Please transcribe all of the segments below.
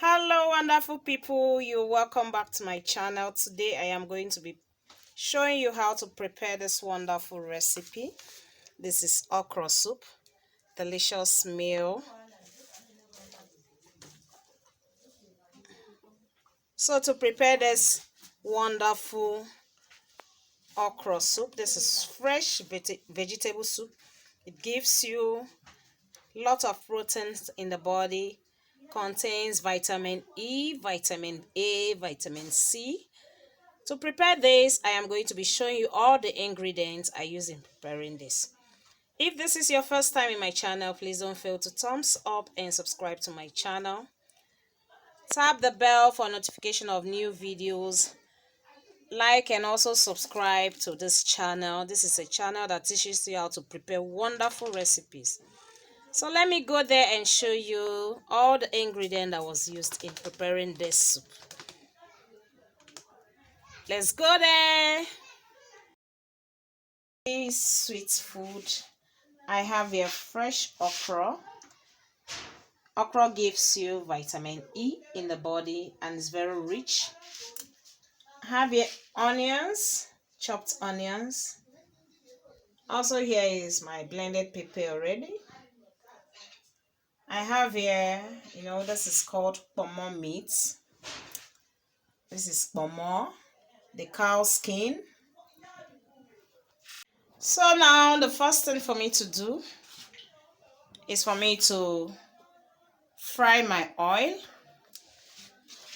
Hello wonderful people, you're welcome back to my channel. Today I am going to be showing you how to prepare this wonderful recipe. This is okra soup, delicious meal. So to prepare this wonderful okra soup, this is fresh vegetable soup. It gives you lots of proteins in the body, contains vitamin E, vitamin A, vitamin C. To prepare this, I am going to be showing you all the ingredients I use in preparing this. If this is your first time in my channel, please don't fail to thumbs up and subscribe to my channel. Tap the bell for notification of new videos. Like and also subscribe to this channel. This is a channel that teaches you how to prepare wonderful recipes. So let me go there and show you all the ingredients that was used in preparing this soup. Let's go there. This sweet food, I have here fresh okra. Okra gives you vitamin E in the body and is very rich. I have here onions, chopped onions. Also here is my blended pepper already. I have here, this is called Pormo meat. This is Pormo, the cow skin. So now the first thing for me to do is for me to fry my oil.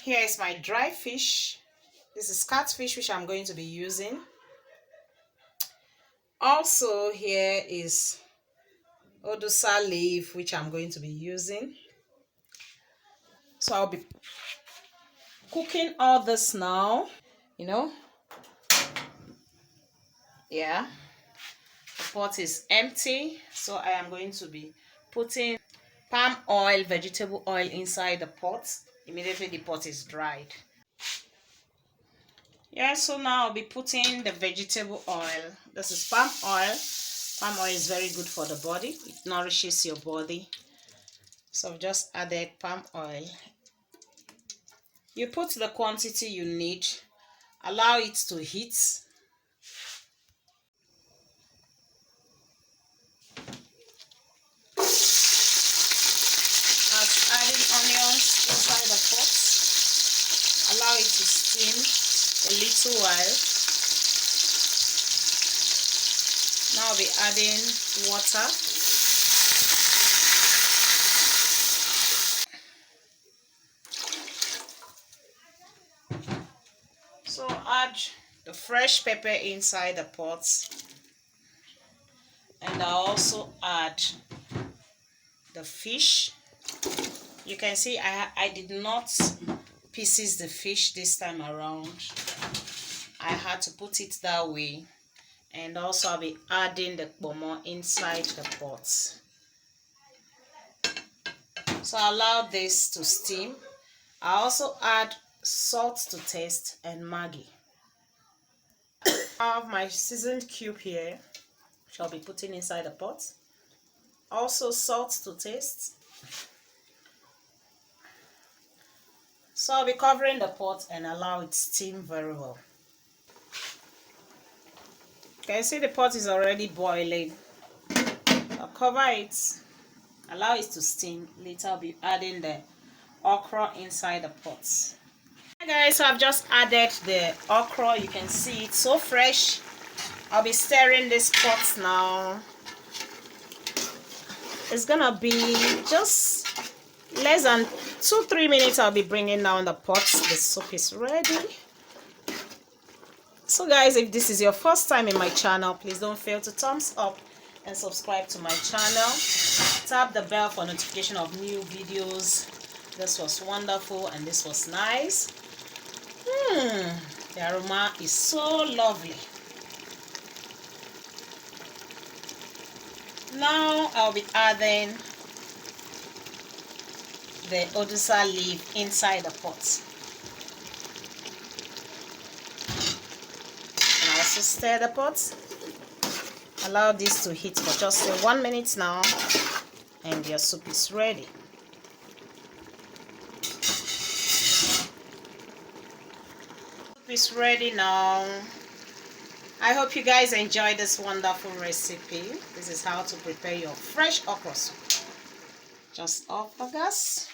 Here is my dry fish. This is catfish which I'm going to be using. Also here is odusa leaf which I'm going to be using. So I'll be cooking all this now. Yeah, the pot is empty, so I am going to be putting palm oil, vegetable oil inside the pot immediately the pot is dried. Yeah, so now I'll be putting the vegetable oil. This is palm oil. Palm oil is very good for the body. It nourishes your body. So I've just added palm oil. You put the quantity you need. Allow it to heat. As adding onions inside the pot. Allow it to steam a little while. Now I'll be adding water. So add the fresh pepper inside the pot, and I'll also add the fish. You can see I did not pieces the fish this time around. I had to put it that way. And also I'll be adding the pormo inside the pot. So allow this to steam. I also add salt to taste and Maggi. I have my seasoned cube here, which I'll be putting inside the pot. Also salt to taste. So I'll be covering the pot and allow it to steam very well. You can see the pot is already boiling. I'll cover it, allow it to steam. Later I'll be adding the okra inside the pot. Hi guys, so I've just added the okra. You can see it's so fresh. I'll be stirring this pot now. It's gonna be just less than 2-3 minutes. I'll be bringing down the pot. The soup is ready. So guys, if this is your first time in my channel, please don't fail to thumbs up and subscribe to my channel. Tap the bell for notification of new videos. This was wonderful and this was nice. The aroma is so lovely. Now I'll be adding the odusa leaf inside the pot. And also stir the pot. Allow this to heat for just 1 minute now, and your soup is ready. is ready now. I hope you guys enjoy this wonderful recipe. This is how to prepare your fresh okra soup. Just off the gas.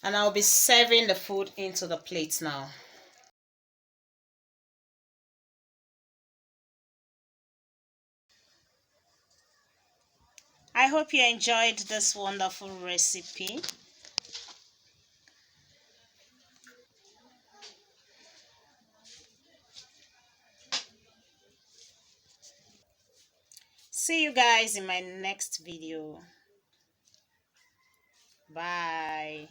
And I'll be serving the food into the plates now. I hope you enjoyed this wonderful recipe. See you guys in my next video. Bye.